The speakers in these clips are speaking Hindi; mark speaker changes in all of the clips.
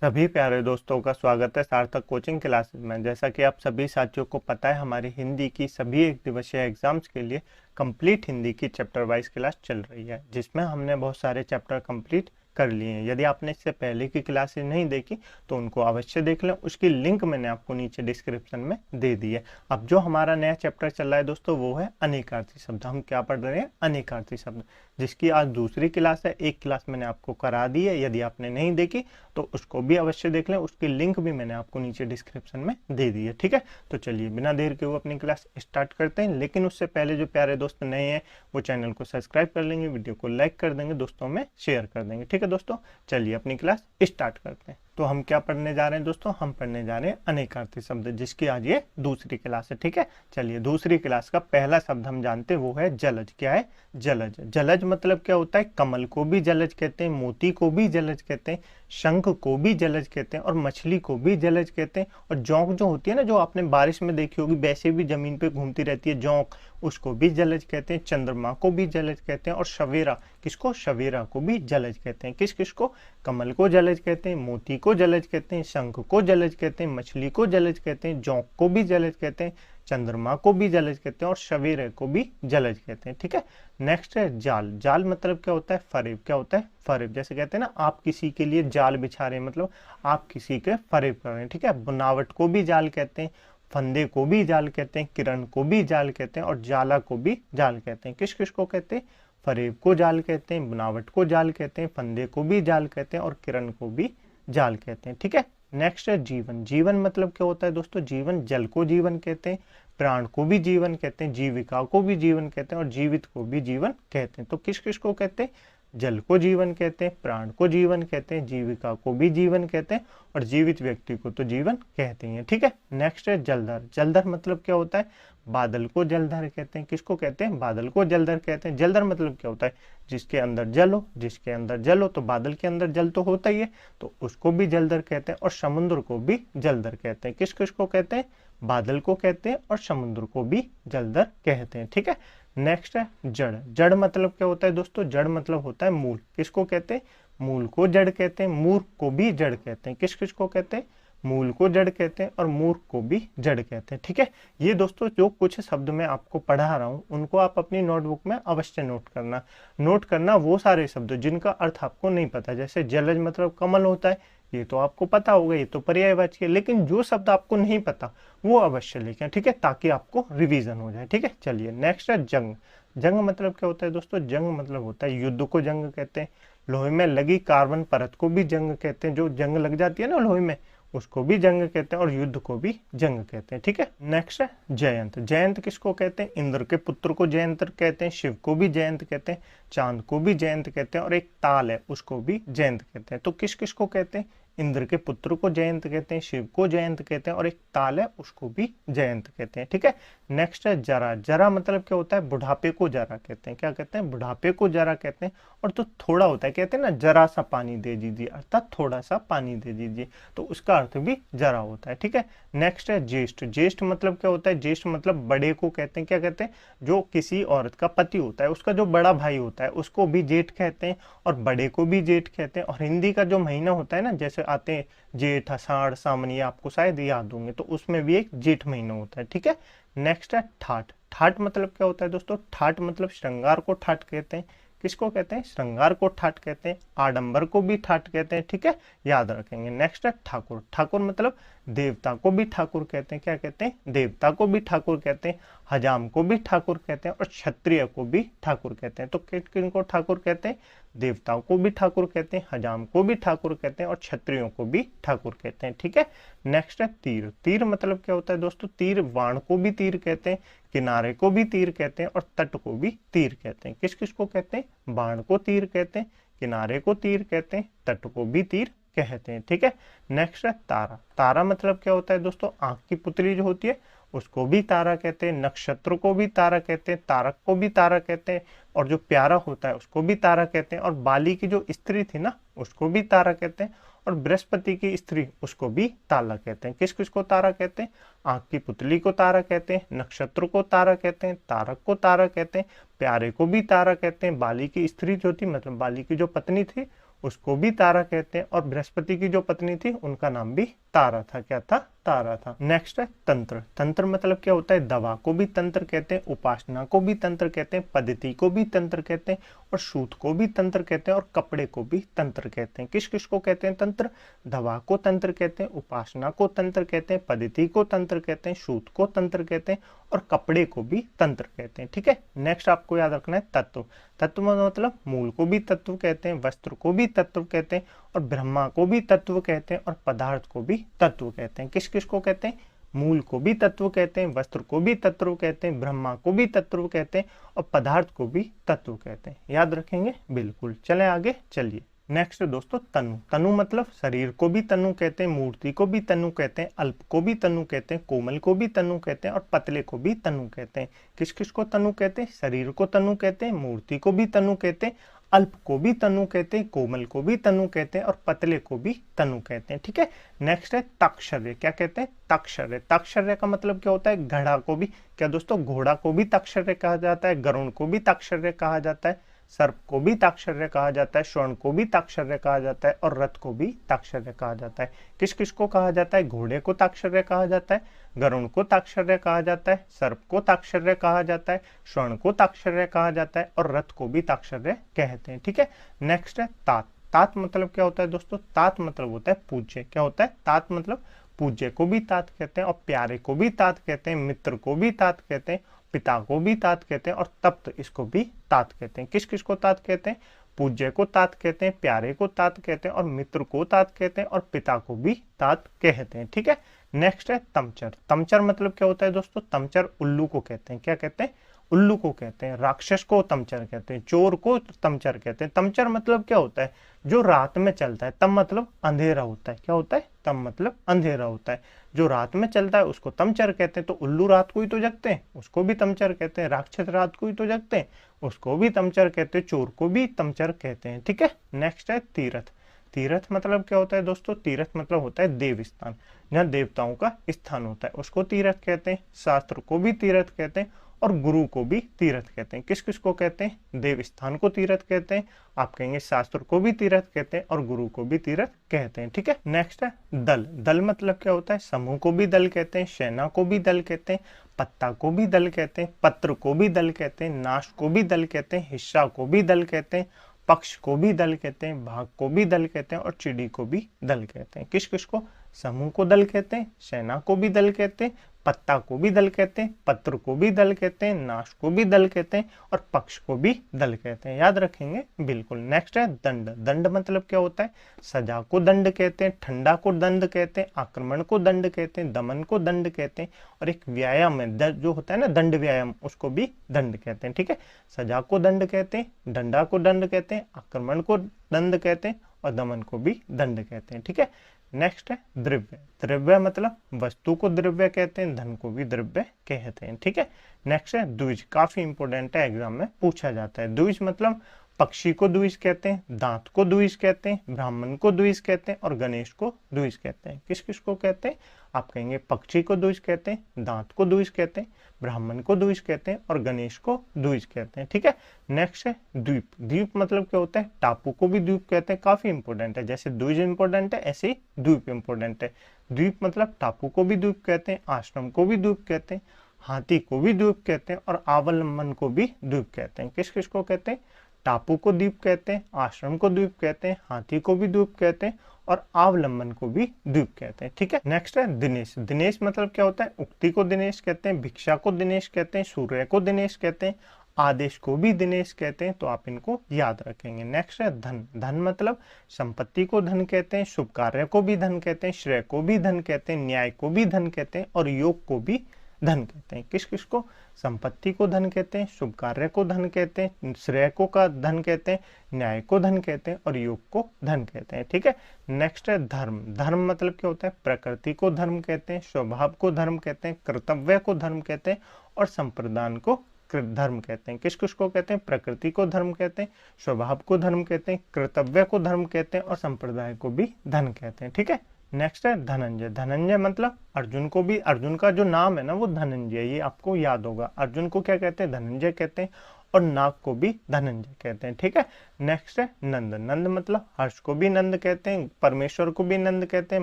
Speaker 1: सभी प्यारे दोस्तों का स्वागत है सार्थक कोचिंग क्लासेस में। जैसा कि आप सभी साथियों को पता है, हमारी हिंदी की सभी एक दिवसीय एग्जाम्स के लिए कंप्लीट हिंदी की चैप्टर वाइज क्लास चल रही है, जिसमें हमने बहुत सारे चैप्टर कंप्लीट कर लिए हैं। यदि आपने इससे पहले की क्लासेस नहीं देखी तो उनको अवश्य देख लें, उसकी लिंक मैंने आपको नीचे डिस्क्रिप्शन में दे दी है। अब जो हमारा नया चैप्टर चल रहा है दोस्तों, वो है अनेकार्थी शब्द। हम क्या पढ़ रहे हैं? अनेकार्थी शब्द, जिसकी आज दूसरी क्लास है। एक क्लास मैंने आपको करा दी है, यदि आपने नहीं देखी तो उसको भी अवश्य देख लें, उसकी लिंक भी मैंने आपको नीचे डिस्क्रिप्शन में दे दी है। ठीक है, तो चलिए बिना देर के वो अपनी क्लास स्टार्ट करते हैं। लेकिन उससे पहले जो प्यारे दोस्त नए हैं वो चैनल को सब्सक्राइब कर लेंगे, वीडियो को लाइक कर देंगे, दोस्तों में शेयर कर देंगे। ठीक है दोस्तों, चलिए अपनी क्लास स्टार्ट करते हैं। तो हम क्या पढ़ने जा रहे हैं दोस्तों? हम पढ़ने जा रहे हैं अनेकार्थी शब्द, जिसकी आज ये दूसरी क्लास है। ठीक है, चलिए दूसरी क्लास का पहला शब्द हम जानते हैं, वो है जलज। क्या है? जलज। जलज मतलब क्या होता है? कमल को भी जलज कहते हैं, मोती को भी जलज कहते हैं, शंख को भी जलज कहते हैं और मछली को भी जलज कहते हैं। और जोंक जो होती है ना, जो आपने बारिश में देखी होगी, वैसे भी जमीन पे घूमती रहती है जोंक, उसको भी जलज कहते हैं। चंद्रमा को भी जलज कहते हैं। और सवेरा, किसको? सवेरा को भी जलज कहते हैं। किस किस को? कमल को जलज कहते हैं, मोती को जलज कहते हैं, शंख को जलज कहते हैं, मछली को जलज कहते हैं, जोंक को भी जलज कहते हैं, चंद्रमा को भी जलज कहते हैं और सवेरे को भी जलज कहते हैं। ठीक है, नेक्स्ट है जाल। जाल मतलब क्या होता है? फरेब। क्या होता है? फरेब। जैसे कहते हैं ना, आप किसी के लिए जाल बिछा रहे हैं, मतलब आप किसी के फरेब कर रहे हैं। ठीक है, बनावट को भी जाल कहते हैं, फंदे को भी जाल कहते हैं, किरण को भी जाल कहते हैं और जाला को भी जाल कहते हैं। किस किस को कहते हैं? फरेब को जाल कहते हैं, बनावट को जाल कहते हैं, फंदे को भी जाल कहते हैं और किरण को भी जाल कहते हैं। ठीक है, नेक्स्ट है जीवन। जीवन मतलब क्या होता है दोस्तों? जीवन, जल को जीवन कहते हैं, प्राण को भी जीवन कहते हैं, जीविका को भी जीवन कहते हैं और जीवित को भी जीवन कहते हैं। तो किस किस को कहते हैं? जल को जीवन कहते हैं, प्राण को जीवन कहते हैं, जीविका को भी जीवन कहते हैं और जीवित व्यक्ति को तो जीवन कहते हैं। ठीक है, नेक्स्ट है जलधर। जलधर मतलब क्या होता है? बादल को जलधर कहते हैं। किसको कहते हैं? बादल को जलधर कहते हैं। जलधर मतलब क्या होता है? जिसके अंदर जल हो, जिसके अंदर जल हो, तो बादल के अंदर जल तो होता ही है, तो उसको भी जलधर कहते हैं और समुद्र को भी जलधर कहते हैं। किस किस को कहते हैं? बादल को कहते हैं और समुद्र को भी जलधर कहते हैं। ठीक है, नेक्स्ट है जड़। जड़ मतलब क्या होता है दोस्तों? जड़ मतलब होता है मूल। किसको कहते हैं? मूल को जड़ कहते हैं, मूर्ख को भी जड़ कहते हैं। किस किस को कहते हैं? मूल को जड़ कहते हैं और मूर्ख को भी जड़ कहते हैं। ठीक है, ये दोस्तों जो कुछ शब्द मैं आपको पढ़ा रहा हूँ, उनको आप अपनी नोटबुक में अवश्य नोट करना वो सारे शब्द जिनका अर्थ आपको नहीं पता। जैसे जलज मतलब कमल होता है, ये तो आपको पता होगा, ये तो पर्यायवाची है। लेकिन जो शब्द आपको नहीं पता वो अवश्य लिखें। ठीक है, ताकि आपको रिवीजन हो जाए। ठीक है, चलिए नेक्स्ट है जंग। जंग मतलब क्या होता है दोस्तों? जंग मतलब होता है युद्ध को जंग कहते हैं, लोहे में लगी कार्बन परत को भी जंग कहते हैं। जो जंग लग जाती है ना लोहे में, उसको भी जंग कहते हैं और युद्ध को भी जंग कहते हैं। ठीक है, नेक्स्ट है जयंत। जयंत किसको कहते हैं? इंद्र के पुत्र को जयंत कहते हैं, शिव को भी जयंत कहते हैं, चांद को भी जयंत कहते हैं और एक ताल है उसको भी जयंत कहते हैं। तो किस किस को कहते हैं? इंद्र के पुत्र को जयंत कहते हैं, शिव को जयंत कहते हैं और एक ताल है उसको भी जयंत कहते हैं। ठीक है, नेक्स्ट है जरा। जरा मतलब क्या होता है? बुढ़ापे को जरा कहते हैं। क्या कहते हैं? बुढ़ापे को जरा कहते हैं। और तो थोड़ा होता है, कहते हैं ना जरा सा पानी दे दीजिए, अर्थात थोड़ा सा पानी दे दीजिए, तो उसका अर्थ भी जरा होता है। ठीक है, नेक्स्ट है ज्येष्ठ। ज्येष्ठ मतलब क्या होता है? ज्येष्ठ मतलब बड़े को कहते हैं। क्या कहते हैं? जो किसी औरत का पति होता है, उसका जो बड़ा भाई होता है, उसको भी जेठ कहते हैं और बड़े को भी जेठ कहते हैं। और हिंदी का जो महीना होता है ना, जैसे आते हैं जेठ, आषाढ़, सावन, ये आपको शायद याद होंगे, तो उसमें भी एक जेठ महीना होता है। ठीक है, नेक्स्ट है ठाठ। ठाठ मतलब क्या होता है दोस्तों? ठाठ मतलब श्रृंगार को ठाठ कहते हैं। किसको कहते हैं? श्रृंगार को ठाठ कहते हैं। आडंबर को भी ठाठ कहते हैं। ठीक है, याद रखेंगे। नेक्स्ट है ठाकुर। ठाकुर मतलब देवता को भी ठाकुर कहते हैं। क्या कहते हैं? देवता को भी ठाकुर कहते हैं, हजाम को भी ठाकुर कहते हैं और क्षत्रिय को भी ठाकुर कहते हैं। तो किन को ठाकुर कहते हैं? देवताओं को भी ठाकुर कहते हैं, हजाम को भी ठाकुर कहते हैं और क्षत्रियों को भी ठाकुर कहते हैं। ठीक है, नेक्स्ट है तीर। तीर मतलब क्या होता है दोस्तों? तीर, वाण को भी तीर कहते हैं, किनारे को भी तीर कहते हैं और तट को भी तीर कहते हैं। किस किस को कहते हैं? बाण को तीर कहते हैं, किनारे को तीर कहते हैं, तट को भी तीर कहते हैं। ठीक है, नेक्स्ट है तारा। तारा मतलब क्या होता है दोस्तों? आंख की पुतली जो होती है उसको भी तारा कहते हैं, नक्षत्र को भी तारा कहते हैं, तारक को भी तारा कहते हैं और जो प्यारा होता है उसको भी तारा कहते हैं और बाली की जो स्त्री थी ना, उसको भी तारा कहते हैं और बृहस्पति की स्त्री उसको भी ताला कहते हैं। किस किस को तारा कहते हैं? आंख की पुतली को तारा कहते हैं, नक्षत्र को तारा कहते हैं, तारक को तारा कहते हैं, प्यारे को भी तारा कहते हैं, बाली की स्त्री जो थी मतलब बाली की जो पत्नी थी उसको भी तारा कहते हैं। और बृहस्पति की जो पत्नी थी उनका नाम भी तारा था। क्या था? तारा था। नेक्स्ट है तंत्र। तंत्र मतलब क्या होता है? दवा को भी तंत्र कहते हैं, उपासना को भी तंत्र कहते हैं, पद्धति को भी तंत्र कहते हैं, और सूत को भी तंत्र कहते हैं, और कपड़े को भी तंत्र कहते हैं। किस किस को कहते हैं तंत्र? दवा को तंत्र कहते हैं, उपासना को तंत्र कहते हैं, पद्धति को तंत्र कहते हैं, सूत को तंत्र कहते हैं, और कपड़े को भी तंत्र कहते हैं। ठीक है। नेक्स्ट आपको याद रखना है तत्व। तत्व मतलब मूल को भी तत्व कहते हैं, वस्त्र को भी तत्व कहते हैं, और ब्रह्मा को भी तत्व कहते हैं, और पदार्थ को भी तत्व कहते हैं। किस किस को कहते हैं? मूल को भी तत्व कहते हैं, वस्त्र को भी तत्व कहते हैं, ब्रह्मा को भी तत्व कहते हैं, और पदार्थ को भी तत्व कहते हैं। याद रखेंगे? बिल्कुल। चले आगे चलिए। नेक्स्ट दोस्तों तनु। तनु मतलब शरीर को भी तनु कहते हैं, मूर्ति को भी तनु कहते हैं, अल्प को भी तनु कहते हैं, कोमल को भी तनु कहते हैं, और पतले को भी तनु कहते हैं। किस किस को तनु कहते हैं? शरीर को तनु कहते हैं, मूर्ति को भी तनु कहते हैं, अल्प को भी तनु कहते हैं, कोमल को भी तनु कहते हैं, और पतले को भी तनु कहते हैं। ठीक है। नेक्स्ट है तक्षर्य। क्या कहते हैं? तक्षर्य। तक्षर्य का मतलब क्या होता है? घड़ा को भी, क्या दोस्तों, घोड़ा को भी तक्षर्य कहा जाता है, गरुड़ को भी तक्षर्य कहा जाता है, सर्प को भी ताक्षर्य कहा जाता है, स्वर्ण को भी ताक्षर्य कहा जाता है, और रथ को भी ताक्षर्य कहा जाता है। किस किस को कहा जाता है? घोड़े को ताक्षर्य कहा जाता है, गरुड़ को ताक्षर्य कहा जाता है, सर्प को ताक्षर्य कहा जाता है, स्वर्ण को ताक्षर्य कहा जाता है, और रथ को भी ताक्षर्य कहते हैं। ठीक है। नेक्स्ट है तात। तात मतलब क्या होता है दोस्तों? तात मतलब होता है पूज्य। क्या होता है? तात मतलब पूज्य को भी तात कहते हैं, और प्यारे को भी तात कहते हैं, मित्र को भी तात कहते हैं, पिता को भी तात कहते हैं, और तप्त इसको भी तात कहते हैं। किस किस को तात कहते हैं? पूज्य को तात कहते हैं, प्यारे को तात कहते हैं, और मित्र को तात कहते हैं, और पिता को भी तात कहते हैं। ठीक है। नेक्स्ट है तमचर। तमचर मतलब क्या होता है दोस्तों? तमचर उल्लू को कहते हैं। क्या कहते हैं? उल्लू को कहते हैं। राक्षस को तमचर कहते हैं, चोर को तमचर कहते हैं। तमचर मतलब क्या होता है? जो रात में चलता है। तम मतलब अंधेरा होता है। क्या होता है? तम मतलब अंधेरा होता है। जो रात में चलता है उसको तमचर कहते हैं। तो उल्लू रात को ही तो जगते हैं, उसको भी तमचर कहते हैं। राक्षस रात को ही तो जगते हैं, उसको भी तमचर कहते हैं। चोर को भी तमचर कहते हैं। ठीक है। नेक्स्ट है तीर्थ। तीर्थ मतलब क्या होता है दोस्तों? तीर्थ मतलब होता है देव स्थान, जहाँ देवताओं का स्थान होता है, उसको तीर्थ कहते हैं। शास्त्र को भी तीर्थ कहते हैं, और गुरु को भी तीर्थ कहते हैं। किस किस को कहते हैं? देव स्थान को तीर्थ कहते हैं, आप कहेंगे शास्त्र को भी तीर्थ कहते हैं, और गुरु को भी तीर्थ कहते हैं। ठीक है। नेक्स्ट है दल। दल मतलब क्या होता है? समूह को भी दल कहते हैं, सेना को भी दल कहते हैं, पत्ता को भी दल कहते हैं, पत्र को भी दल कहते हैं, नाश को भी दल कहते हैं, हिस्सा को भी दल कहते हैं, पक्ष को भी दल कहते हैं, भाग को भी दल कहते हैं, और चिड़ी को भी दल कहते हैं। किस किस को? समूह को दल कहते हैं, सेना को भी दल कहते हैं, पत्ता को भी दल कहते हैं, पत्र को भी दल कहते हैं, नाश को भी दल कहते हैं, और पक्ष को भी दल कहते हैं। याद रखेंगे? बिल्कुल। नेक्स्ट है दंड। दंड मतलब क्या होता है? सजा को दंड कहते हैं, ठंडा को दंड कहते हैं, आक्रमण को दंड कहते हैं, दमन को दंड कहते हैं, और एक व्यायाम है जो होता है ना दंड व्यायाम, उसको भी दंड कहते हैं। ठीक है। सजा को दंड कहते हैं, डंडा को दंड कहते हैं, आक्रमण को दंड कहते हैं, और दमन को भी दंड कहते हैं। ठीक है। नेक्स्ट है द्रव्य। द्रव्य मतलब वस्तु को द्रव्य कहते हैं, धन को भी द्रव्य कहते हैं। ठीक है। नेक्स्ट है द्विज। काफी इंपोर्टेंट है, एग्जाम में पूछा जाता है। द्विज मतलब पक्षी को द्विज कहते हैं, दांत को द्विज कहते हैं, ब्राह्मण को द्विज कहते हैं, और गणेश को द्विज कहते हैं। किस किस को कहते हैं? आप कहेंगे पक्षी को द्विज कहते हैं, दांत को द्विज कहते हैं, ब्राह्मण को द्विज कहते हैं, और गणेश को द्विज कहते हैं। ठीक है। नेक्स्ट है द्वीप। द्वीप मतलब क्या होता है? टापू को भी द्वीप कहते हैं। काफी इंपोर्टेंट है, जैसे द्विज इंपोर्टेंट है ऐसे ही द्वीप इंपोर्टेंट है। द्वीप मतलब टापू को भी द्वीप कहते हैं, आश्रम को भी द्वीप कहते हैं, हाथी को भी द्वीप कहते हैं, और अवलंबन को भी द्वीप कहते हैं। किस किस को कहते हैं? टापू को द्वीप कहते हैं, आश्रम को द्वीप कहते हैं, हाथी को भी द्वीप कहते हैं, और अवलंबन को भी द्वीप कहते हैं। ठीक है। नेक्स्ट है दिनेश। दिनेश मतलब क्या होता है? उक्ति को दिनेश कहते हैं, भिक्षा को दिनेश कहते हैं, सूर्य को दिनेश कहते हैं, आदेश को भी दिनेश कहते हैं। तो आप इनको याद रखेंगे। नेक्स्ट है धन। धन मतलब संपत्ति को धन कहते हैं, शुभ कार्य को भी धन कहते हैं, श्रेय को भी धन कहते हैं, न्याय को भी धन कहते हैं, और योग को भी धन कहते हैं। किस किस को? संपत्ति को धन कहते हैं, शुभ कार्य को धन कहते हैं, श्रेय को का धन कहते हैं, न्याय को धन कहते हैं, और योग को धन कहते हैं। ठीक है। नेक्स्ट है धर्म। धर्म मतलब क्या होता है? प्रकृति को धर्म कहते हैं, स्वभाव को धर्म कहते हैं, कर्तव्य को धर्म कहते हैं, और संप्रदान को धर्म कहते हैं। किस किस को कहते हैं? प्रकृति को धर्म कहते हैं, स्वभाव को धर्म कहते हैं, कर्तव्य को धर्म कहते हैं, और संप्रदाय को भी धन कहते हैं। ठीक है। नेक्स्ट है धनंजय। धनंजय मतलब अर्जुन को भी, अर्जुन का जो नाम है ना वो धनंजय, ये आपको याद होगा। अर्जुन को क्या कहते हैं? धनंजय कहते हैं, और नाग को भी धनंजय कहते हैं। ठीक है, नेक्स्ट है नंद। नंद मतलब हर्ष को भी नंद कहते हैं, परमेश्वर को भी नंद कहते हैं,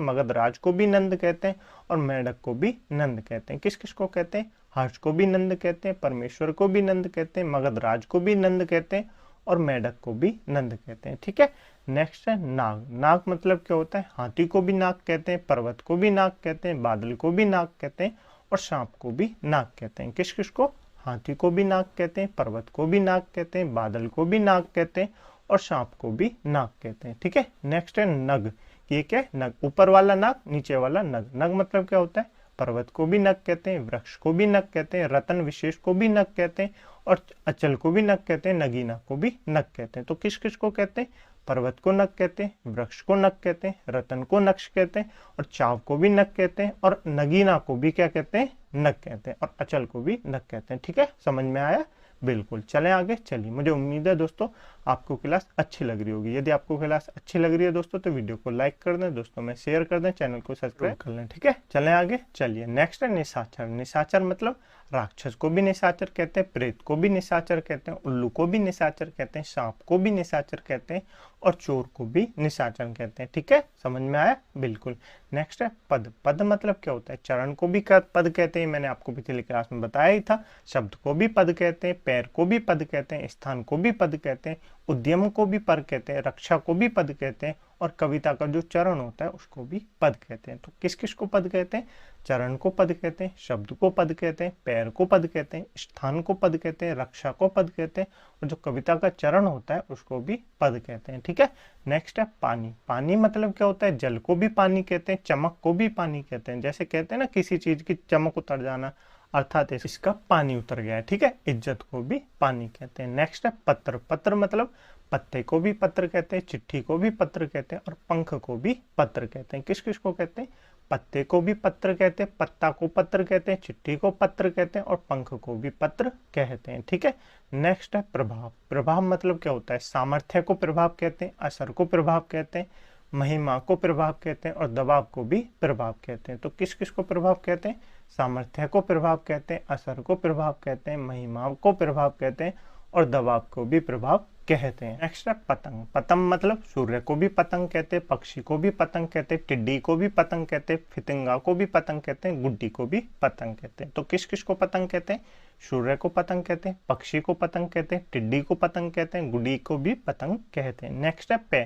Speaker 1: मगधराज को भी नंद कहते हैं और मेढक को भी नंद कहते हैं। किस किस को कहते हैं? हर्ष को भी नंद कहते हैं, परमेश्वर को भी नंद कहते हैं, मगधराज को भी नंद कहते हैं और मेढक को भी नंद कहते हैं। ठीक है, नेक्स्ट है नाग। नाग मतलब क्या होता है? हाथी को भी नाग कहते हैं, पर्वत को भी नाग कहते हैं, बादल को भी नाग कहते हैं और सांप को भी नाग कहते हैं। किस किस को? हाथी को भी नाग कहते हैं, पर्वत को भी नाग कहते हैं, बादल को भी नाग कहते हैं और सांप को भी नाग कहते हैं। ठीक है, नेक्स्ट है नग। ये क्या है? नग, ऊपर वाला नाग, नीचे वाला नग। नग मतलब क्या होता है? पर्वत को भी नग कहते हैं, वृक्ष को भी नग कहते हैं, रतन विशेष को भी नग कहते हैं और अचल को भी नग कहते हैं, नगीना को भी नग कहते हैं। तो किस किस को कहते हैं? पर्वत को नग कहते हैं, वृक्ष को नग कहते हैं, रतन को नक्श कहते हैं और चाव को भी नग कहते हैं और नगीना को भी क्या कहते हैं? नग कहते हैं और अचल को भी नग कहते हैं। ठीक है, समझ में आया? बिल्कुल, चलें आगे। चलिए, मुझे उम्मीद है दोस्तों आपको क्लास अच्छी लग रही होगी। यदि आपको क्लास अच्छी लग रही है दोस्तों तो वीडियो को लाइक कर दें, दोस्तों में शेयर कर दें, चैनल को सब्सक्राइब कर लें। ठीक है, चलें आगे। चलिए, नेक्स्ट है निशाचर। निशाचर मतलब राक्षस को भी निशाचर कहते हैं, प्रेत को भी निशाचर कहते हैं, उल्लू को भी निशाचर कहते हैं, सांप को भी निशाचर कहते हैं और चोर को भी निशाचर कहते हैं। ठीक है, समझ में आया? बिल्कुल। नेक्स्ट है पद। पद मतलब क्या होता है? चरण को भी पद कहते हैं, मैंने आपको पिछली क्लास में बताया ही था। शब्द को भी पद कहते हैं, पैर को भी पद कहते हैं, स्थान को भी पद कहते हैं, उद्यम को भी पद कहते हैं, रक्षा को भी पद कहते हैं और कविता का जो चरण होता है उसको भी पद कहते हैं। तो किस किस को पद कहते हैं? चरण को पद कहते हैं, शब्द को पद कहते हैं, पैर को पद कहते हैं, स्थान को पद कहते हैं, रक्षा को पद कहते हैं और जो कविता का चरण होता है उसको भी पद कहते हैं। ठीक है, नेक्स्ट है पानी। पानी मतलब क्या होता है? जल को भी पानी कहते हैं, चमक को भी पानी कहते हैं। जैसे कहते हैं ना किसी चीज की चमक उतर जाना, अर्थात इसका पानी उतर गया है। ठीक है, इज्जत को भी पानी कहते हैं। नेक्स्ट है पत्र। पत्र मतलब पत्ते को भी पत्र कहते हैं, चिट्ठी को भी पत्र कहते हैं और पंख को भी पत्र कहते हैं। किस किस को कहते हैं? पत्ते को भी पत्र कहते हैं, पत्ता को पत्र कहते हैं, चिट्ठी को पत्र कहते हैं और पंख को भी पत्र कहते हैं। ठीक है, नेक्स्ट है प्रभाव। प्रभाव मतलब क्या होता है? सामर्थ्य को प्रभाव कहते हैं, असर को प्रभाव कहते हैं, महिमा को प्रभाव कहते हैं और दबाव को भी प्रभाव कहते हैं। तो किस किस को प्रभाव कहते हैं? सामर्थ्य को प्रभाव कहते हैं, असर को प्रभाव कहते हैं, महिमा को प्रभाव कहते हैं और दबाव को भी प्रभाव कहते हैं। नेक्स्ट है पतंग। पतंग मतलब सूर्य को भी पतंग कहते हैं, पक्षी को भी पतंग कहते हैं, टिड्डी को भी पतंग कहते हैं, फितिंगा को भी पतंग कहते हैं, गुड्डी को भी पतंग कहते हैं। तो किस किस को पतंग कहते हैं? सूर्य को पतंग कहते हैं, पक्षी को पतंग कहते हैं, टिड्डी को पतंग कहते हैं, गुड्डी को भी पतंग कहते हैं। नेक्स्ट है पे।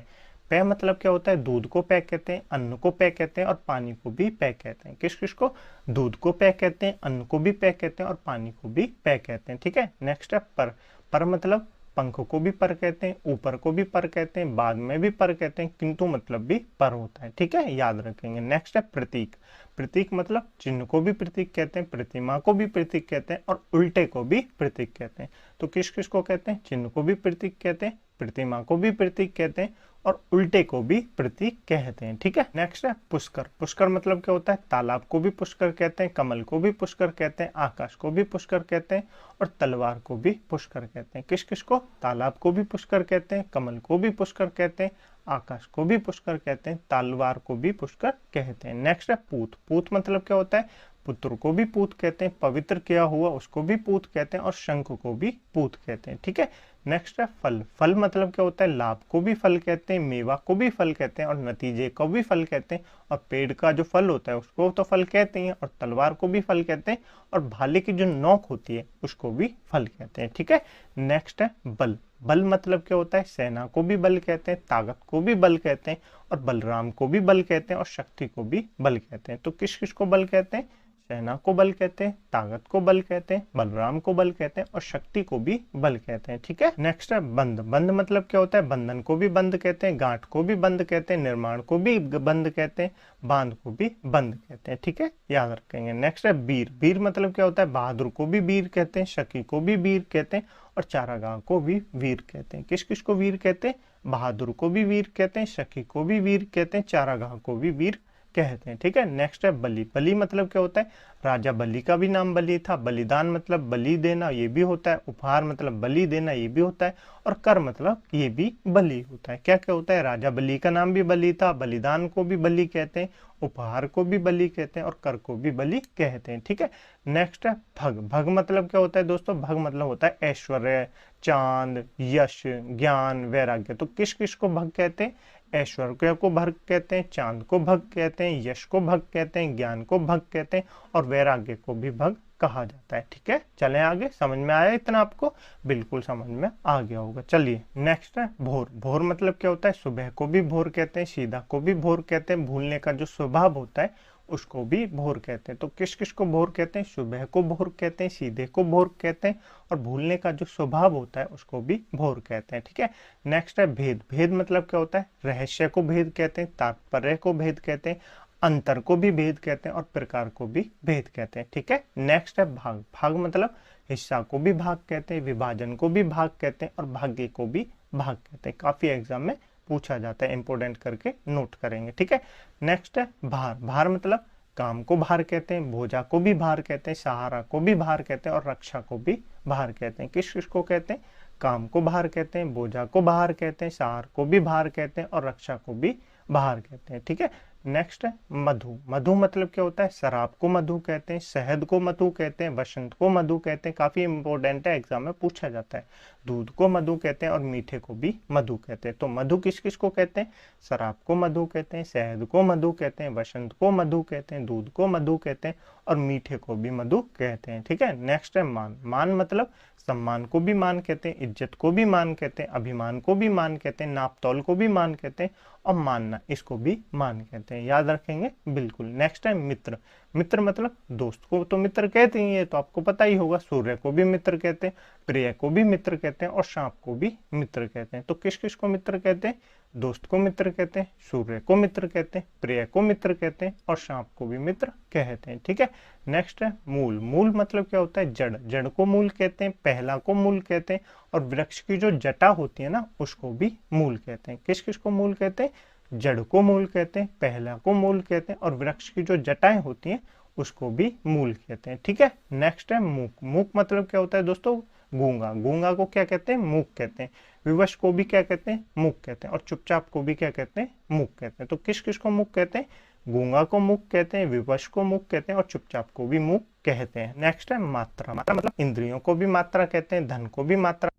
Speaker 1: पे मतलब क्या होता है? दूध को पे कहते हैं, अन्न को पे कहते हैं और पानी को भी पे कहते हैं। किस किस को? दूध को पे कहते हैं, अन्न को भी पे कहते हैं और पानी को भी पे कहते हैं। ठीक है, नेक्स्ट है पर। पर मतलब पंख को भी पर कहते हैं, ऊपर को भी पर कहते हैं, बाद में भी पर कहते हैं, किंतु मतलब भी पर होता है। ठीक है, याद रखेंगे। नेक्स्ट है प्रतीक। प्रतीक मतलब चिन्ह को भी प्रतीक कहते हैं, प्रतिमा को भी प्रतीक कहते हैं और उल्टे को भी प्रतीक कहते हैं। तो किस किस को कहते हैं? चिन्ह को भी प्रतीक कहते हैं, प्रतिमा को भी प्रतीक कहते हैं और उल्टे को भी प्रतीक कहते हैं। ठीक है, नेक्स्ट है पुष्कर। पुष्कर मतलब क्या होता है? तालाब को भी पुष्कर कहते हैं, कमल को भी पुष्कर कहते हैं, आकाश को भी पुष्कर कहते हैं और तलवार को भी पुष्कर कहते हैं। किस किस को? तालाब को भी पुष्कर कहते हैं, कमल को भी पुष्कर कहते हैं, आकाश को भी पुष्कर कहते हैं, तलवार को भी पुष्कर कहते हैं। नेक्स्ट है पूत। पूत मतलब क्या होता है? पुत्र को भी पूत कहते हैं, पवित्र किया हुआ उसको भी पूत कहते हैं और शंख को भी पूत कहते हैं। ठीक है, नेक्स्ट है फल। फल मतलब क्या होता है? लाभ को भी फल कहते हैं, मेवा को भी फल कहते हैं और नतीजे को भी फल कहते हैं और पेड़ का जो फल होता है उसको तो फल कहते हैं और तलवार को भी फल कहते हैं और भाले की जो नोक होती है उसको भी फल कहते हैं। ठीक है, नेक्स्ट है बल। बल मतलब क्या होता है? सेना को भी बल कहते हैं, ताकत को भी बल कहते हैं और बलराम को भी बल कहते हैं और शक्ति को भी बल कहते हैं। तो किस किस को बल कहते हैं? सेना को बल कहते हैं, ताकत को बल कहते हैं, बलराम को बल कहते हैं और शक्ति को भी बल कहते हैं। ठीक है, नेक्स्ट है बंद। बंद मतलब क्या होता है? बंधन को भी बंद कहते हैं, गांठ को भी बंद कहते हैं, निर्माण को भी बंद कहते हैं, बांध को भी बंद कहते हैं। ठीक है, याद रखेंगे। नेक्स्ट है वीर। वीर मतलब क्या होता है? बहादुर को भी वीर कहते हैं, शकी को भी वीर कहते हैं और चारागाह को भी वीर कहते हैं। किस किस को वीर कहते हैं? बहादुर को भी वीर कहते हैं, शकी को भी वीर कहते हैं, चारागाह को भी वीर कहते हैं। ठीक है, नेक्स्ट है बलि। बलि मतलब क्या होता है, राजा बलि का भी नाम बलि था। बलिदान मतलब बलि देना, ये भी होता है। उपहार मतलब बलि देना, ये भी होता है। और कर मतलब ये भी बलि होता है। क्या क्या होता है, राजा बलि का नाम भी बलि था, बलिदान को भी बलि कहते हैं, उपहार को भी बलि कहते हैं, और कर को भी बलि कहते हैं। ठीक है, नेक्स्ट है भग। भग मतलब क्या होता है दोस्तों, भग मतलब होता है ऐश्वर्य, चांद, यश, ज्ञान, वैराग्य। तो किस किस को भग कहते हैं, ऐश्वर्य को भग कहते हैं, चांद को भग कहते हैं, यश को भग कहते हैं, ज्ञान को भग कहते हैं, और वैराग्य को भी भग कहा जाता है। ठीक है, चलें आगे। समझ में आया इतना आपको, बिल्कुल समझ में आ गया होगा। चलिए नेक्स्ट है भोर। भोर मतलब क्या होता है, सुबह को भी भोर कहते हैं, सीधा को भी भोर कहते हैं, भूलने का जो स्वभाव होता है उसको भी भोर कहते हैं। तो किस किस को भोर कहते हैं, सुबह को भोर कहते हैं, सीधे को भोर कहते हैं, और भूलने का जो स्वभाव होता है उसको भी भोर कहते हैं। ठीक है, नेक्स्ट है भेद। भेद मतलब क्या होता है, रहस्य को भेद कहते हैं, तात्पर्य को भेद कहते हैं, अंतर को भी भेद कहते हैं, और प्रकार को भी भेद कहते हैं। ठीक है, नेक्स्ट है भाग। भाग मतलब हिस्सा को भी भाग कहते हैं, विभाजन को भी भाग कहते हैं, और भाग्य को भी भाग कहते हैं। काफी एग्जाम में पूछा जाता है, इंपोर्टेंट करके नोट करेंगे। ठीक है, नेक्स्ट है भार। भार मतलब काम को भार कहते हैं, भोजा को भी भार कहते हैं, सहारा को भी भार कहते हैं, और रक्षा को भी भार कहते हैं। किस किस को कहते हैं, काम को भार कहते हैं, भोजा को भार कहते हैं, सहार को भी भार कहते हैं, और रक्षा को भी भार कहते हैं। ठीक है, नेक्स्ट है मधु। मधु मतलब क्या होता है, शराब को मधु कहते हैं, शहद को मधु कहते हैं, वसंत को मधु कहते हैं। काफी इंपॉर्टेंट है, एग्जाम में पूछा जाता है। दूध को मधु कहते हैं, और मीठे को भी मधु कहते हैं। तो मधु किस किस को कहते हैं, शराब को मधु कहते हैं, शहद को मधु कहते हैं, वसंत को मधु कहते हैं, दूध को मधु कहते हैं, और मीठे को भी मधु कहते हैं। ठीक है, नेक्स्ट है मान। मान मतलब सम्मान को भी मान कहते हैं, इज्जत को भी मान कहते हैं, अभिमान को भी मान कहते हैं, नाप तौल को भी मान कहते हैं, और मानना इसको भी मान कहते हैं। याद रखेंगे बिल्कुल। नेक्स्ट है मित्र। मित्र मतलब दोस्त को तो मित्र कहते हैं, ये तो आपको पता ही होगा। सूर्य को भी मित्र कहते हैं, प्रिय को भी मित्र कहते हैं, और सांप को भी मित्र कहते हैं। तो किस किस को मित्र कहते हैं, दोस्त को मित्र कहते हैं, सूर्य को मित्र कहते हैं, प्रिय को मित्र कहते हैं, और सांप को भी मित्र कहते हैं। ठीक है, नेक्स्ट है मूल। मूल मतलब क्या होता है, जड़। जड़ को मूल कहते हैं, पहला को मूल कहते हैं, और वृक्ष की जो जटा होती है ना उसको भी मूल कहते हैं। किस किस को मूल कहते हैं, जड़ को मूल कहते हैं, पहला को मूल कहते हैं, और वृक्ष की जो जटाएं होती हैं उसको भी मूल कहते हैं। ठीक है, नेक्स्ट है मूक। मूक मतलब क्या होता है दोस्तों, गूंगा। गूंगा को क्या कहते हैं, मूक कहते हैं। विवश को भी क्या कहते हैं, मूक कहते हैं, और चुपचाप को भी क्या कहते हैं, मूक कहते हैं। तो किस किस को मूक कहते हैं, गूंगा को मूक कहते हैं, विवश को मूक कहते हैं, और चुपचाप को भी मूक कहते हैं। नेक्स्ट है मात्रा। मात्रा मतलब इंद्रियों को भी मात्रा कहते हैं, धन को भी मात्रा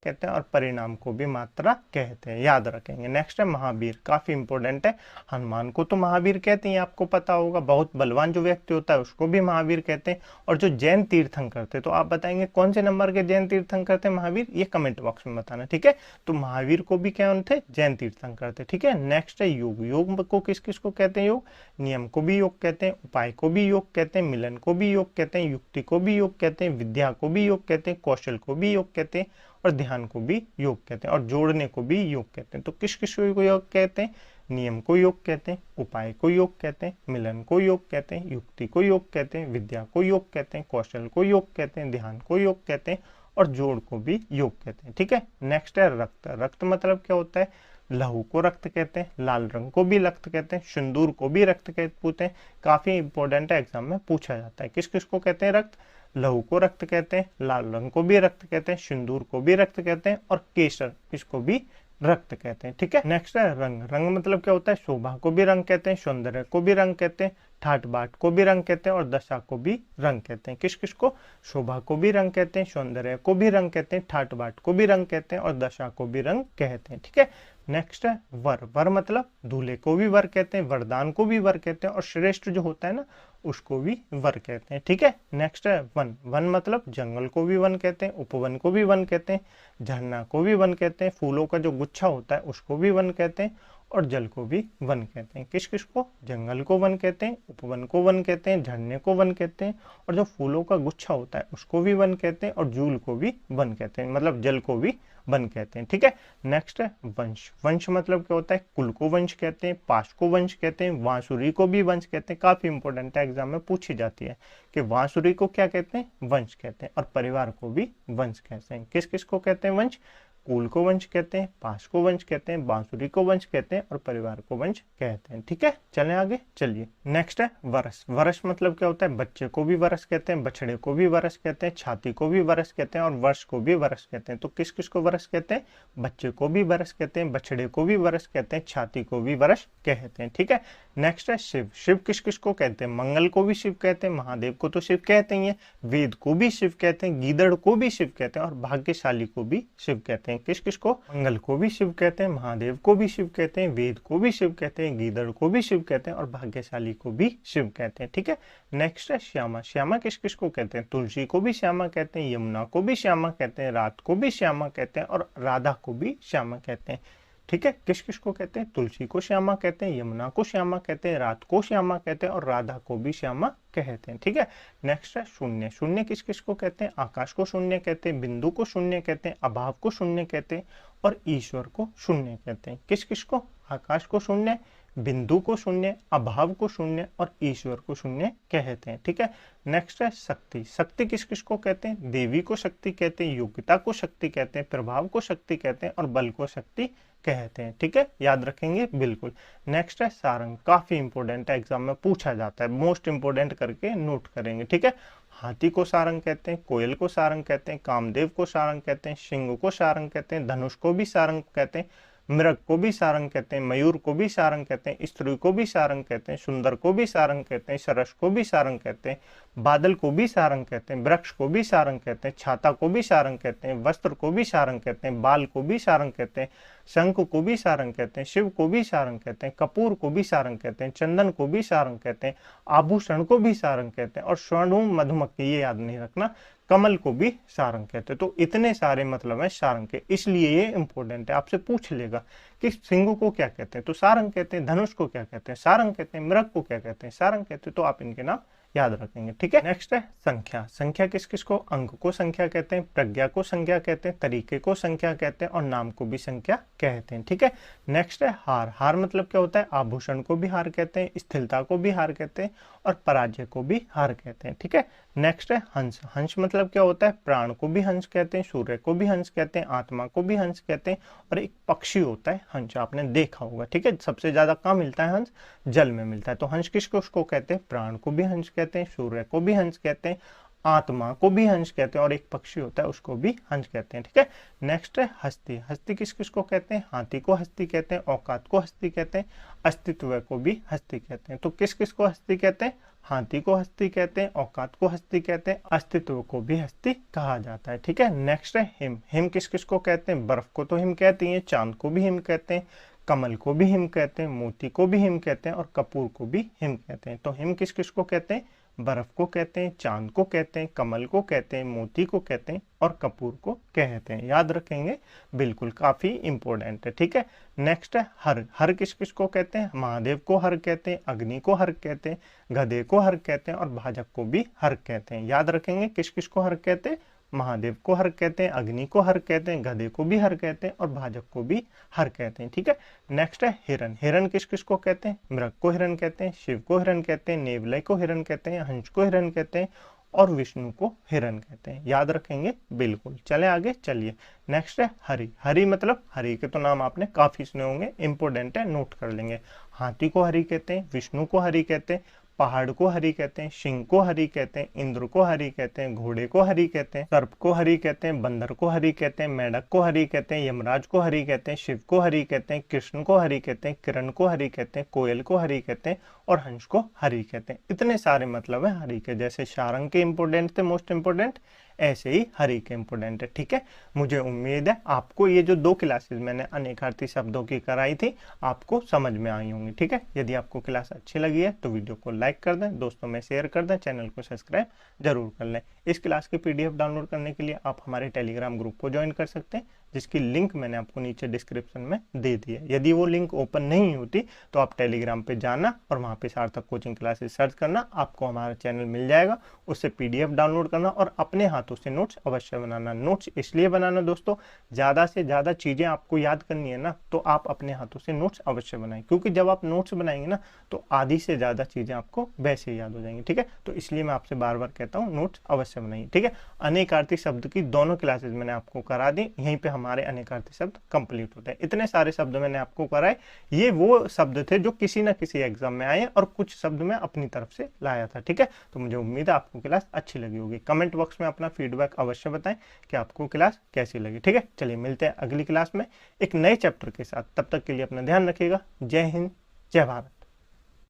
Speaker 1: कहते हैं, और परिणाम को भी मात्रा कहते हैं। याद रखेंगे। नेक्स्ट है महावीर। काफी इंपॉर्टेंट है। हनुमान को तो महावीर कहते हैं, आपको पता होगा। बहुत बलवान जो व्यक्ति होता है उसको भी महावीर कहते हैं। और जो जैन तीर्थंकर थे, तो आप बताएंगे कौन से नंबर के जैन तीर्थंकर थे महावीर, ये कमेंट बॉक्स में बताना। ठीक है, तो महावीर को भी क्या थे, जैन तीर्थंकर थे। ठीक है, नेक्स्ट है योग। योग को किस किस को कहते हैं, योग। नियम को भी योग कहते हैं, उपाय को भी योग कहते हैं, मिलन को भी योग कहते हैं, युक्ति को भी योग कहते हैं, विद्या को भी योग कहते हैं, कौशल को भी योग कहते हैं, और ध्यान को भी योग कहते हैं, और जोड़ने को भी योग कहते हैं। तो किस किस को योग कहते हैं, नियम को योग कहते हैं, उपाय को योग कहते हैं, मिलन को योग कहते हैं, युक्ति को योग कहते हैं, विद्या को योग कहते हैं, कौशल को योग कहते हैं, ध्यान को योग कहते हैं, और जोड़ को भी योग कहते हैं। ठीक है, नेक्स्ट है रक्त। रक्त मतलब क्या होता है, लहू को रक्त कहते हैं, लाल रंग को भी रक्त कहते हैं, सिंदूर को भी रक्त कहते हैं। काफी इंपॉर्टेंट है, एग्जाम में पूछा जाता है। किस किस को कहते हैं रक्त, लहू को रक्त कहते हैं, लाल रंग को भी रक्त कहते हैं, सिंदूर को भी रक्त कहते हैं, और केसर इसको भी रक्त कहते हैं। ठीक है, नेक्स्ट है रंग। रंग मतलब क्या होता है, शोभा को भी रंग कहते हैं, सौंदर्य को भी रंग कहते हैं, ठाट बाट को भी रंग कहते हैं, और दशा को भी रंग कहते हैं। किस किस को, शोभा को भी रंग कहते हैं, सौंदर्य को भी रंग कहते हैं, ठाट बाट को भी रंग कहते हैं, और दशा को भी रंग कहते हैं। ठीक है, नेक्स्ट है वर। वर मतलब दूल्हे को भी वर कहते हैं, वरदान को भी वर कहते हैं, और श्रेष्ठ जो होता है ना उसको भी वर कहते हैं। ठीक है, नेक्स्ट है वन। वन मतलब जंगल को भी वन कहते हैं, उपवन को भी वन कहते हैं, झरना को भी वन कहते हैं, फूलों का जो गुच्छा होता है उसको भी वन कहते हैं, और जल को भी वन कहते हैं। किस किस को, जंगल को वन कहते हैं, उपवन को वन कहते हैं, झरने को वन कहते हैं, और जो फूलों का गुच्छा होता है उसको भी वन कहते हैं, और जूल को भी वन कहते हैं, मतलब जल को भी वन कहते हैं। ठीक है, नेक्स्ट है वंश। वंश मतलब क्या होता है, कुल को वंश कहते हैं, पाश को वंश कहते हैं, बांसुरी को भी वंश कहते हैं। काफी इंपॉर्टेंट है, एग्जाम में पूछी जाती है कि बांसुरी को क्या कहते हैं, वंश कहते हैं, और परिवार को भी वंश कहते हैं। किस किस को कहते हैं वंश, कुल को वंश कहते हैं, पास को वंश कहते हैं, बांसुरी को वंश कहते हैं और परिवार को वंश कहते हैं। ठीक है, चलें आगे। चलिए नेक्स्ट है वरस। वरस मतलब क्या होता है? बच्चे को भी वरस कहते हैं, बछड़े को भी वरस कहते हैं, छाती को भी वरस कहते हैं और वर्ष को भी वरस कहते हैं। तो किस किस को वरस कहते हैं? बच्चे को भी वरस कहते हैं, बछड़े को भी वरस कहते हैं, छाती को भी वरस कहते हैं। ठीक है, नेक्स्ट है शिव। शिव किस किस को कहते हैं? मंगल को भी शिव कहते हैं, महादेव को तो शिव कहते ही है, वेद को भी शिव कहते हैं, गीदड़ को भी शिव कहते हैं और भाग्यशाली को भी शिव कहते हैं। किस किस को? मंगल को भी शिव कहते हैं, महादेव को भी शिव कहते हैं, वेद को भी शिव कहते हैं, गीदड़ को भी शिव कहते हैं और भाग्यशाली को भी शिव कहते हैं। ठीक है, नेक्स्ट है श्यामा। श्यामा किस किस को कहते हैं? तुलसी को भी श्यामा कहते हैं, यमुना को भी श्यामा कहते हैं, रात को भी श्यामा कहते हैं और राधा को भी श्यामा कहते हैं। ठीक है, किस किस को कहते हैं? तुलसी को श्यामा कहते हैं, यमुना को श्यामा कहते हैं, रात को श्यामा कहते हैं और राधा को भी श्यामा कहते हैं। ठीक है, नेक्स्ट है शून्य। शून्य किस किस को कहते हैं? आकाश को शून्य कहते हैं, बिंदु को शून्य कहते हैं, अभाव को शून्य कहते हैं और ईश्वर को शून्य कहते हैं। किस किस को? आकाश को शून्य, बिंदु को शून्य, अभाव को शून्य और ईश्वर को शून्य कहते हैं। ठीक है, नेक्स्ट है शक्ति। शक्ति किस किस को कहते हैं? देवी को शक्ति कहते हैं, योग्यता को शक्ति कहते हैं, प्रभाव को शक्ति कहते हैं और बल को शक्ति कहते हैं। ठीक है, याद रखेंगे बिल्कुल। नेक्स्ट है सारंग। काफी इंपॉर्टेंट है, एग्जाम में पूछा जाता है, मोस्ट इंपॉर्टेंट करके नोट करेंगे। ठीक है, हाथी को सारंग कहते हैं, कोयल को सारंग कहते हैं, कामदेव को सारंग कहते हैं, सिंह को सारंग कहते हैं, धनुष को भी सारंग कहते हैं, मृग को भी सारंग कहते हैं, मयूर को भी सारंग कहते हैं, स्त्री को भी सारंग कहते हैं, सुंदर को भी सारंग कहते हैं, सरस को भी सारंग कहते हैं, बादल को भी सारंग कहते हैं, वृक्ष को भी सारंग कहते हैं, छाता को भी सारंग कहते हैं, वस्त्र को भी सारंग कहते हैं, बाल को भी सारंग कहते हैं, शंख को भी सारंग कहते हैं, शिव को भी सारंग कहते हैं, कपूर को भी सारंग कहते हैं, चंदन को भी सारंग कहते हैं, आभूषण को भी सारंग कहते हैं और स्वर्ण मधुमक्खी, ये याद नहीं रखना, कमल को भी सारंग कहते हैं। तो इतने सारे मतलब है सारंग के, इसलिए ये इंपॉर्टेंट है, आपसे पूछ लेगा कि सिंह को क्या कहते हैं, तो सारंग कहते हैं, धनुष को क्या कहते हैं, सारंग कहते हैं, मृग को क्या कहते हैं, सारंग कहते हैं। तो आप इनके नाम याद रखेंगे। ठीक है, नेक्स्ट है संख्या। संख्या किस किस को? अंक को संख्या कहते हैं, प्रज्ञा को संख्या कहते हैं, तरीके को संख्या कहते हैं और नाम को भी संख्या कहते हैं। ठीक है, नेक्स्ट है हार। हार मतलब क्या होता है? आभूषण को भी हार कहते हैं, स्थिरता को भी हार कहते हैं और पराजय को भी हार कहते हैं। ठीक है, नेक्स्ट है हंस। हंस मतलब क्या होता है? प्राण को भी हंस कहते हैं, सूर्य को भी हंस कहते हैं, आत्मा को भी हंस कहते हैं और एक पक्षी होता है हंस, आपने देखा होगा। ठीक है, सबसे ज्यादा कहाँ मिलता है हंस? जल में मिलता है। तो हंस किसको उसको कहते हैं? प्राण को भी हंस कहते हैं, सूर्य को भी हंस कहते हैं, आत्मा को भी हंस कहते हैं और एक पक्षी होता है उसको भी हंस कहते हैं। ठीक है, नेक्स्ट है हस्ती। हस्ती किस किस को कहते हैं? हाथी को हस्ती कहते हैं, औकात को हस्ती कहते हैं, अस्तित्व को भी हस्ती कहते हैं। तो किस किस को हस्ती कहते हैं? हाथी को हस्ती कहते हैं, औकात को हस्ती कहते हैं, अस्तित्व को भी हस्ती कहा जाता है। ठीक है, नेक्स्ट है हिम। हिम किस किस को कहते हैं? बर्फ को तो हिम कहती है, चांद को भी हिम कहते हैं, कमल को भी हिम कहते हैं, मोती को भी हिम कहते हैं और कपूर को भी हिम कहते हैं। तो हिम किस किस को कहते हैं? बर्फ को कहते हैं, चांद को कहते हैं, कमल को कहते हैं, मोती को कहते हैं और कपूर को कहते हैं। याद रखेंगे बिल्कुल, काफी इंपॉर्टेंट है। ठीक है, नेक्स्ट है हर। हर किस किस को कहते हैं? महादेव को हर कहते हैं, अग्नि को हर कहते हैं, गधे को हर कहते हैं और भाजक को भी हर कहते हैं। याद रखेंगे किस किस को हर कहते हैं? महादेव को हर कहते हैं, अग्नि को हर कहते हैं, गधे को भी हर कहते हैं और भाजक को भी हर कहते हैं। ठीक है, नेक्स्ट है हिरण। हिरण किस किस को कहते हैं? मृग को हिरण कहते हैं, शिव को हिरण कहते हैं, नेवलय को हिरण कहते हैं, हंस को हिरण कहते हैं और विष्णु को हिरण कहते हैं। याद रखेंगे बिल्कुल। चले आगे, चलिए नेक्स्ट है हरि। हरि मतलब, हरि के तो नाम आपने काफी सुने होंगे, इंपोर्टेंट है, नोट कर लेंगे। हाथी को हरि कहते हैं, विष्णु को हरि कहते हैं, पहाड़ को हरि कहते हैं, सिंह को हरि कहते हैं, इंद्र को हरि कहते हैं, घोड़े को हरि कहते हैं, सर्प को हरि कहते हैं, बंदर को हरि कहते हैं, मेढक को हरि कहते हैं, यमराज को हरि कहते हैं, शिव को हरि कहते हैं, कृष्ण को हरि कहते हैं, किरण को हरि कहते हैं, कोयल को हरि कहते हैं और हंस को हरि कहते हैं। इतने सारे मतलब है हरि के। जैसे सारंग के इंपोर्टेंट थे, मोस्ट इंपोर्टेंट, ऐसे ही हरि के इंपोर्टेंट है। ठीक है, मुझे उम्मीद है आपको ये जो 2 क्लासेस मैंने अनेकार्थी शब्दों की कराई थी आपको समझ में आई होंगी। ठीक है, यदि आपको क्लास अच्छी लगी है तो वीडियो को लाइक कर दें, दोस्तों में शेयर कर दें, चैनल को सब्सक्राइब जरूर कर लें। इस क्लास की PDF डाउनलोड करने के लिए आप हमारे टेलीग्राम ग्रुप को ज्वाइन कर सकते हैं, जिसकी लिंक मैंने आपको नीचे डिस्क्रिप्शन में दे दी है। यदि वो लिंक ओपन नहीं होती तो आप टेलीग्राम पे जाना और वहाँ पे सार्थक कोचिंग क्लासेस सर्च करना, आपको हमारा चैनल मिल जाएगा। उससे PDF डाउनलोड करना और अपने हाथों से नोट्स अवश्य बनाना। नोट्स इसलिए बनाना दोस्तों, ज़्यादा से ज़्यादा चीज़ें आपको याद करनी है ना, तो आप अपने हाथों से नोट्स अवश्य बनाएं, क्योंकि जब आप नोट्स बनाएंगे ना तो आधी से ज़्यादा चीज़ें आपको वैसे ही याद हो जाएंगी। ठीक है, तो इसलिए मैं आपसे बार बार कहता हूँ नोट्स अवश्य बनाइए। ठीक है, अनेकार्थी शब्द की दोनों क्लासेज मैंने आपको करा दी, यहीं पर हम हमारे अनेकार्थी शब्द कंप्लीट होते हैं। इतने सारे शब्द मैंने आपको कराए, ये वो शब्द थे जो किसी न किसी एग्जाम में आए और कुछ शब्द मैं अपनी तरफ से लाया था। ठीक है, तो मुझे उम्मीद है आपको क्लास अच्छी लगी होगी। कमेंट बॉक्स में अपना फीडबैक अवश्य बताएं कि आपको क्लास कैसी लगी। ठीक है, चलिए मिलते हैं अगली क्लास में एक नए चैप्टर के साथ। तब तक के लिए अपना ध्यान रखिएगा। जय हिंद, जय भारत।